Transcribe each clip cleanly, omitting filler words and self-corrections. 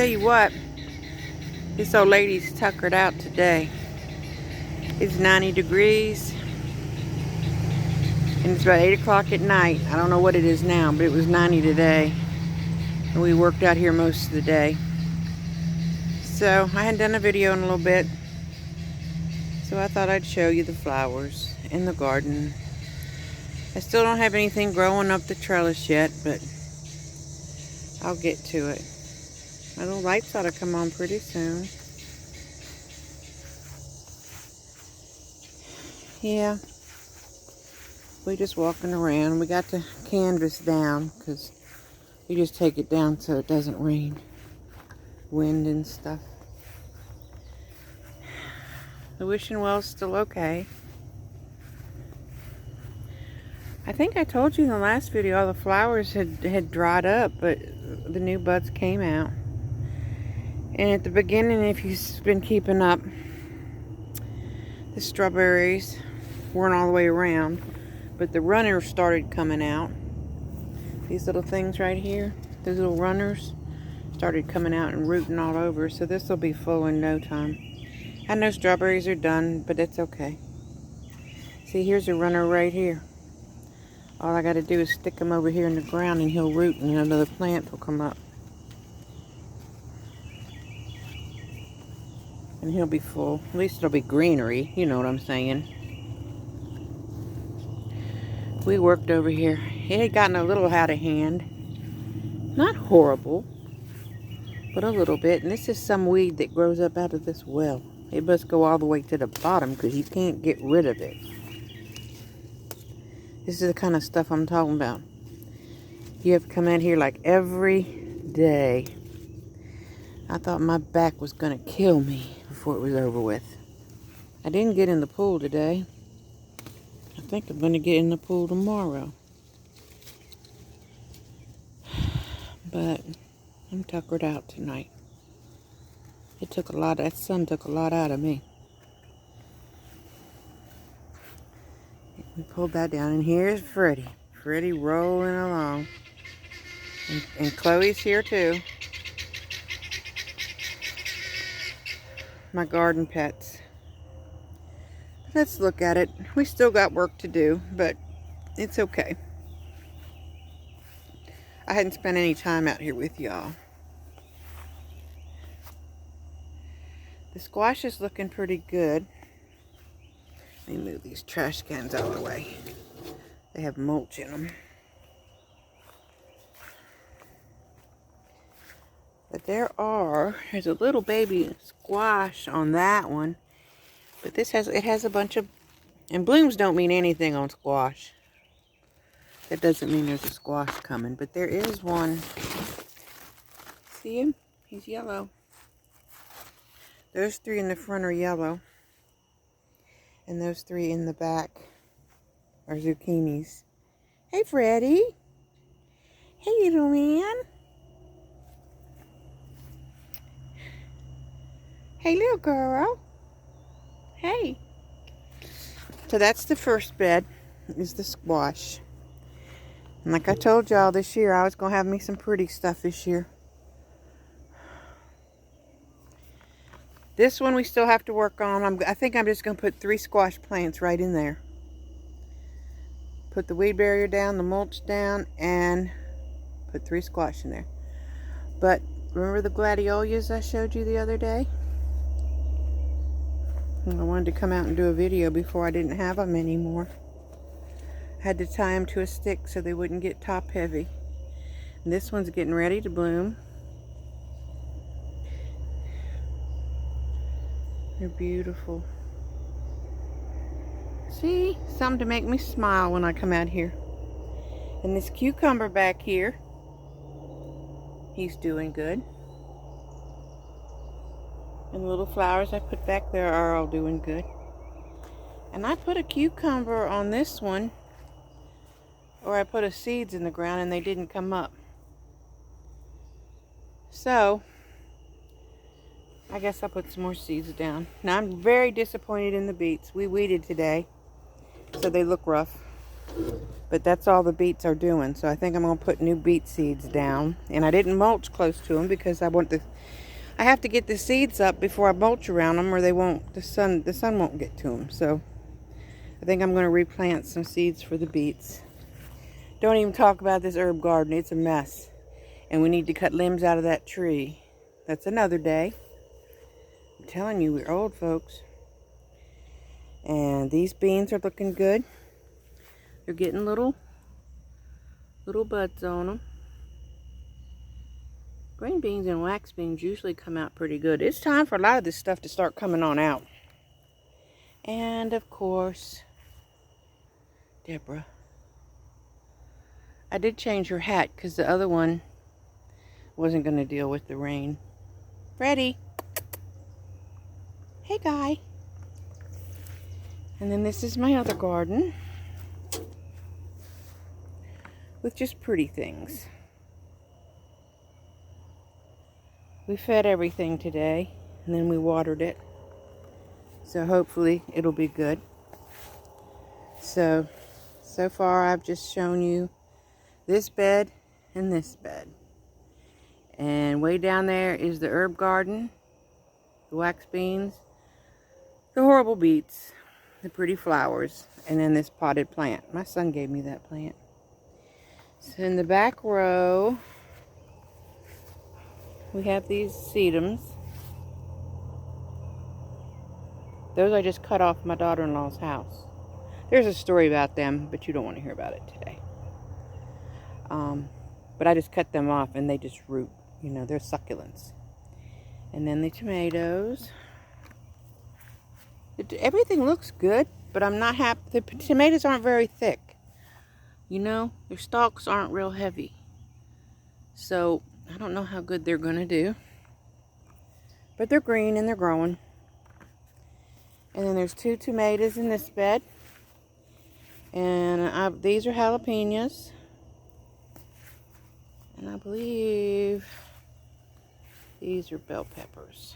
you what, this old lady's tuckered out today. It's 90 degrees and it's about 8 o'clock at night. I don't know what it is now, but it was 90 today. And we worked out here most of the day. So I hadn't done a video in a little bit. So I thought I'd show you the flowers in the garden. I still don't have anything growing up the trellis yet, but I'll get to it. My little lights ought to come on pretty soon. Yeah. We're just walking around. We got the canvas down because we just take it down so it doesn't rain. Wind and stuff. The wishing well's still okay. I think I told you in the last video all the flowers had dried up, but the new buds came out. And at the beginning, if you've been keeping up, the strawberries weren't all the way around, but the runners started coming out. These little things right here, those little runners started coming out and rooting all over, so this will be full in no time. I know strawberries are done, but it's okay. See, here's a runner right here. All I got to do is stick him over here in the ground and he'll root and another plant will come up. And he'll be full. At least it'll be greenery, you know what I'm saying. We worked over here. It had gotten a little out of hand. Not horrible, but a little bit. And this is some weed that grows up out of this well. It must go all the way to the bottom because you can't get rid of it. This is the kind of stuff I'm talking about. You have to come out here like every day. I thought my back was going to kill me before it was over with. I didn't get in the pool today. I think I'm going to get in the pool tomorrow. But I'm tuckered out tonight. It took a lot, that sun took a lot out of me. We pulled that down, and here's Freddie. Freddie rolling along. And Chloe's here too. My garden pets. Let's look at it. We still got work to do, but it's okay. I hadn't spent any time out here with y'all. The squash is looking pretty good. Let me move these trash cans out of the way. They have mulch in them. But there's a little baby squash on that one. But it has a bunch of, and blooms don't mean anything on squash. That doesn't mean there's a squash coming, but there is one. See him? He's yellow. Those three in the front are yellow. And those three in the back are zucchinis. Hey, Freddie. Hey, little man. Hey, little girl. Hey. So that's the first bed, is the squash. And like I told y'all this year, I was going to have me some pretty stuff this year. This one we still have to work on. I think I'm just going to put 3 squash plants right in there. Put the weed barrier down, the mulch down, and put 3 squash in there. But remember the gladiolus I showed you the other day? And I wanted to come out and do a video before I didn't have them anymore. I had to tie them to a stick so they wouldn't get top heavy. And this one's getting ready to bloom. They're beautiful. See? Something to make me smile when I come out here. And this cucumber back here, he's doing good. And the little flowers I put back there are all doing good. And I put a cucumber on this one, or I put seeds in the ground and they didn't come up. So I guess I'll put some more seeds down. Now I'm very disappointed in the beets. We weeded today, so they look rough. But that's all the beets are doing. So I think I'm going to put new beet seeds down. And I didn't mulch close to them because I have to get the seeds up before I mulch around them, or the sun won't get to them. So I think I'm going to replant some seeds for the beets. Don't even talk about this herb garden. It's a mess. And we need to cut limbs out of that tree. That's another day. I'm telling you, we're old folks. And these beans are looking good. They're getting little buds on them. Green beans and wax beans usually come out pretty good. It's time for a lot of this stuff to start coming on out. And of course, Deborah. I did change her hat because the other one wasn't going to deal with the rain. Freddie. Hey, guy. And then this is my other garden with just pretty things. We fed everything today, and then we watered it. So hopefully it'll be good. So far I've just shown you this bed and this bed. And way down there is the herb garden, the wax beans, the horrible beets, the pretty flowers, and then this potted plant. My son gave me that plant. So in the back row, we have these sedums. Those I just cut off my daughter-in-law's house. There's a story about them, but you don't want to hear about it today. But I just cut them off and they just root. You know, they're succulents. And then the tomatoes. Everything looks good, but I'm not happy. The tomatoes aren't very thick. You know, their stalks aren't real heavy. So, I don't know how good they're going to do. But they're green and they're growing. And then there's 2 tomatoes in this bed. And these are jalapenos. And I believe these are bell peppers.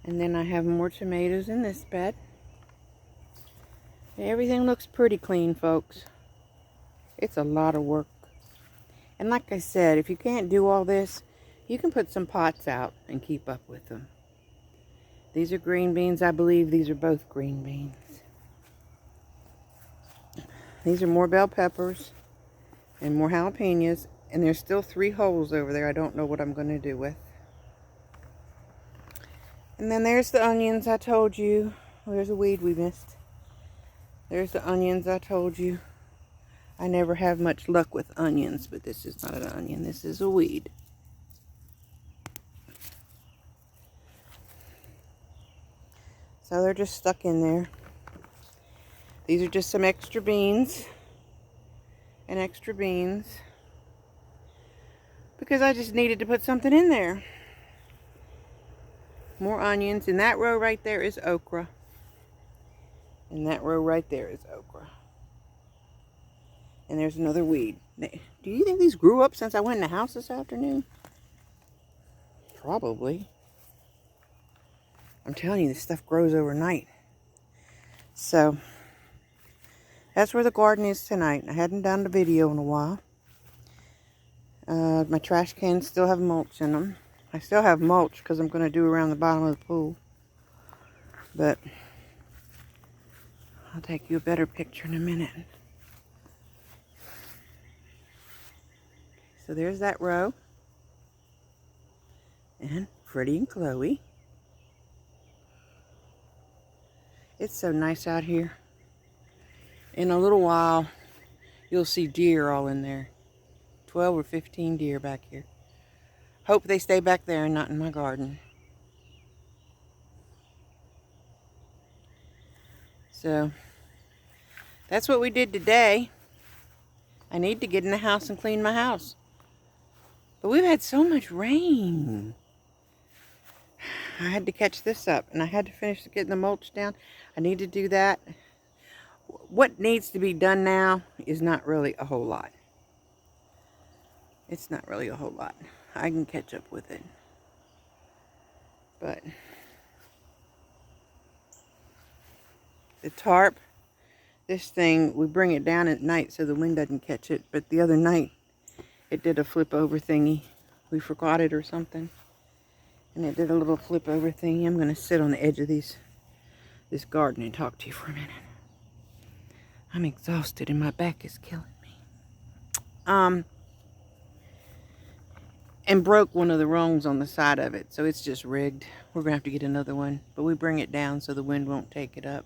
And then I have more tomatoes in this bed. Everything looks pretty clean, folks. It's a lot of work. And like I said, if you can't do all this, you can put some pots out and keep up with them. These are green beans. I believe these are both green beans. These are more bell peppers and more jalapenos. And there's still 3 holes over there I don't know what I'm going to do with. And then there's the onions I told you. Oh, there's a weed we missed. There's the onions I told you. I never have much luck with onions, but this is not an onion. This is a weed. So they're just stuck in there. These are just some extra beans and extra beans, because I just needed to put something in there. More onions. And that row right there is okra. And that row right there is okra. And there's another weed. Do you think these grew up since I went in the house this afternoon? Probably. I'm telling you, this stuff grows overnight. So, that's where the garden is tonight. I hadn't done the video in a while. My trash cans still have mulch in them. I still have mulch because I'm going to do around the bottom of the pool. But I'll take you a better picture in a minute. So there's that row. And Freddie and Chloe. It's so nice out here. In a little while, you'll see deer all in there. 12 or 15 deer back here. Hope they stay back there and not in my garden. So, that's what we did today. I need to get in the house and clean my house. But we've had so much rain. I had to catch this up, and I had to finish getting the mulch down. I need to do that. What needs to be done now is not really a whole lot. It's not really a whole lot. I can catch up with it. But the tarp this thing, we bring it down at night so the wind doesn't catch it. But the other night, it did a flip over thingy. We forgot it or something. And it did a little flip over thingy. I'm going to sit on the edge of this garden and talk to you for a minute. I'm exhausted and my back is killing me. And broke one of the rungs on the side of it. So it's just rigged. We're going to have to get another one. But we bring it down so the wind won't take it up.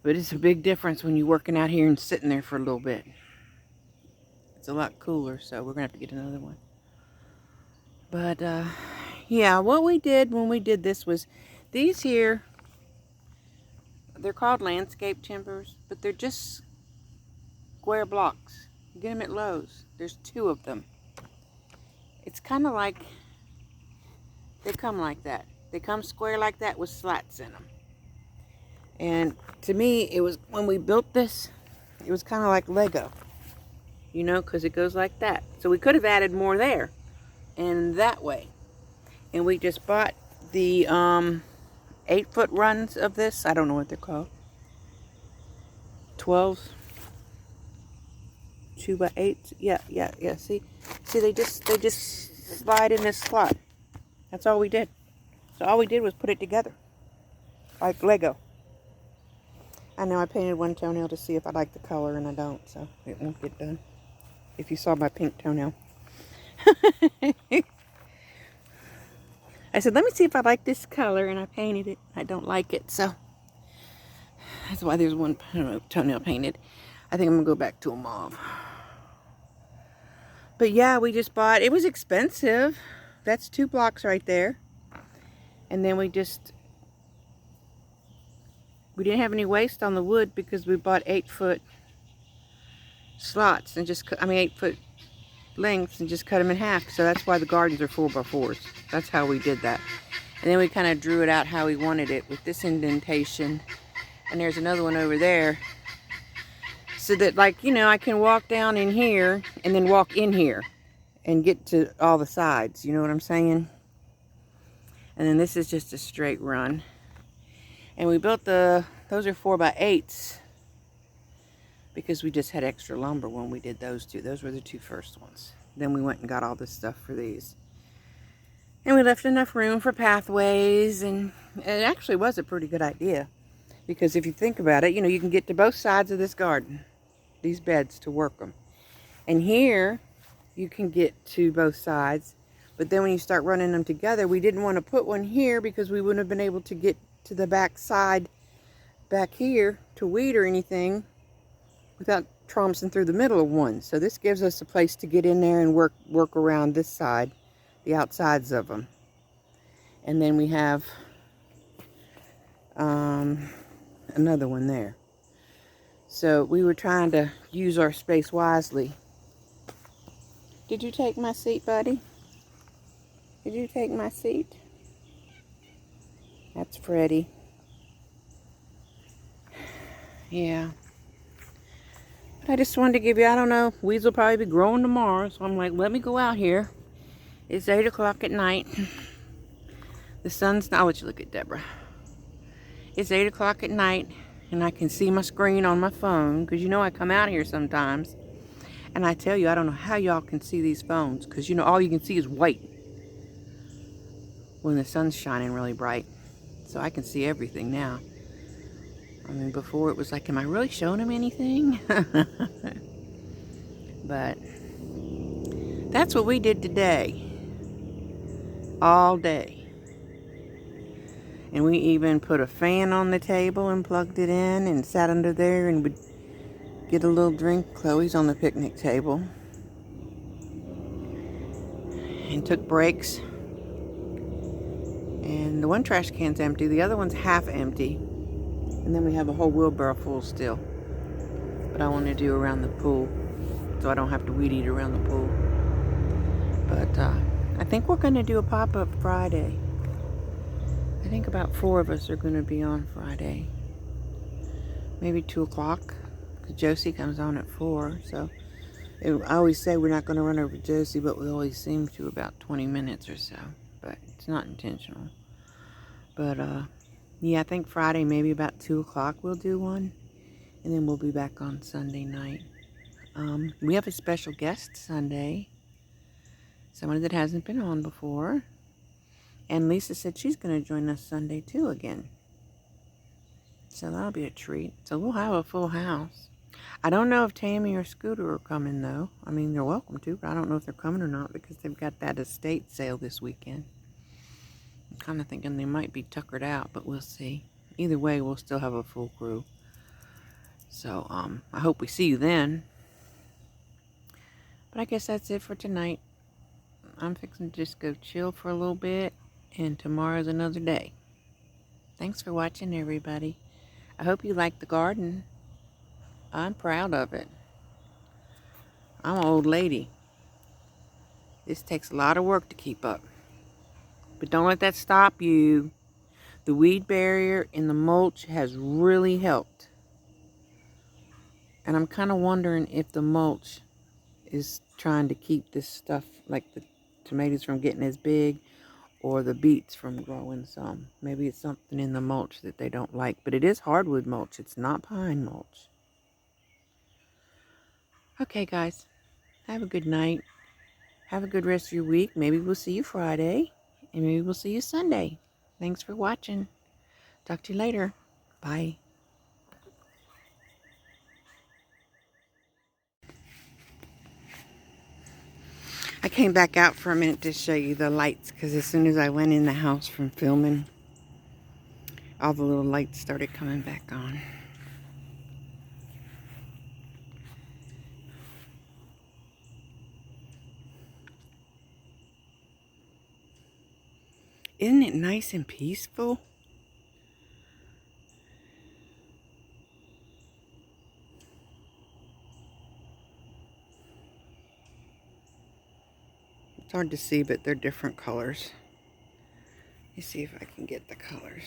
But it's a big difference when you're working out here and sitting there for a little bit. It's a lot cooler, so we're going to have to get another one. But, yeah, what we did when we did this was, these here, they're called landscape timbers, but they're just square blocks. You get them at Lowe's. There's 2 of them. It's kind of like, they come like that. They come square like that with slats in them. And to me, it was, when we built this, it was kind of like Lego. You know, because it goes like that. So we could have added more there. And that way. And we just bought the 8-foot runs of this. I don't know what they're called. 12s. 2x8s. Yeah. See, they just slide in this slot. That's all we did. So all we did was put it together. Like Lego. I know I painted one toenail to see if I like the color, and I don't, so it won't get done. If you saw my pink toenail. I said, let me see if I like this color, and I painted it. I don't like it, so that's why there's one toenail painted. I think I'm going to go back to a mauve. But yeah, we just bought, it was expensive. That's 2 blocks right there. And then we didn't have any waste on the wood because we bought 8-foot slots and just, 8-foot lengths and just cut them in half. So that's why the gardens are 4x4s. That's how we did that. And then we kind of drew it out how we wanted it with this indentation. And there's another one over there. So that, like, you know, I can walk down in here and then walk in here and get to all the sides. You know what I'm saying? And then this is just a straight run. And we built those are 4x8s because we just had extra lumber when we did those 2. Those were the 2 first ones. Then we went and got all this stuff for these. And we left enough room for pathways, and it actually was a pretty good idea. Because if you think about it, you know, you can get to both sides of this garden, these beds, to work them. And here, you can get to both sides. But then when you start running them together, we didn't want to put one here because we wouldn't have been able to get to the back side back here to weed or anything without trouncing through the middle of one. So this gives us a place to get in there and work around this side, the outsides of them. And then we have another one there. So we were trying to use our space wisely. Did you take my seat, buddy? Did you take my seat? That's Freddie. Yeah. But I just wanted to give you, I don't know, weeds will probably be growing tomorrow. So I'm like, let me go out here. It's 8 o'clock at night. The sun's, I'll let you look at Deborah. It's 8 o'clock at night. And I can see my screen on my phone. Because you know I come out here sometimes. And I tell you, I don't know how y'all can see these phones. Because you know, all you can see is white. When the sun's shining really bright. So I can see everything now. I mean, before it was like, am I really showing them anything? But that's what we did today. All day. And we even put a fan on the table and plugged it in and sat under there and would get a little drink. Chloe's on the picnic table. And took breaks. And the one trash can's empty. The other one's half empty. And then we have a whole wheelbarrow full still. But I want to do around the pool. So I don't have to weed eat around the pool. But I think we're going to do a pop-up Friday. I think about 4 of us are going to be on Friday. Maybe 2 o'clock. Because Josie comes on at 4. So I always say we're not going to run over Josie. But we always seem to about 20 minutes or so. But it's not intentional. But yeah, I think Friday maybe about 2 o'clock we'll do one. And then we'll be back on Sunday night. We have a special guest Sunday. Someone that hasn't been on before. And Lisa said she's going to join us Sunday too again. So that'll be a treat. So we'll have a full house. I don't know if Tammy or Scooter are coming though. I mean, they're welcome to, but I don't know if they're coming or not because they've got that estate sale this weekend. I'm kind of thinking they might be tuckered out, but we'll see. Either way, we'll still have a full crew. So, I hope we see you then. But I guess that's it for tonight. I'm fixing to just go chill for a little bit, and tomorrow's another day. Thanks for watching, everybody. I hope you like the garden. I'm proud of it. I'm an old lady. This takes a lot of work to keep up. But don't let that stop you. The weed barrier and the mulch has really helped. And I'm kind of wondering if the mulch is trying to keep this stuff, like the tomatoes, from getting as big, or the beets from growing some. Maybe it's something in the mulch that they don't like. But it is hardwood mulch. It's not pine mulch. Okay, guys. Have a good night. Have a good rest of your week. Maybe we'll see you Friday. And maybe we'll see you Sunday. Thanks for watching. Talk to you later. Bye. I came back out for a minute to show you the lights, because as soon as I went in the house from filming, all the little lights started coming back on. Isn't it nice and peaceful? It's hard to see, but they're different colors. Let me see if I can get the colors.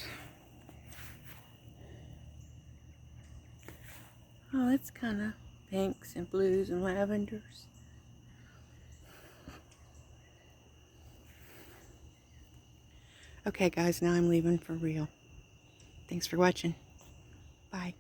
Oh, it's kind of pinks and blues and lavenders. Okay, guys, now I'm leaving for real. Thanks for watching. Bye.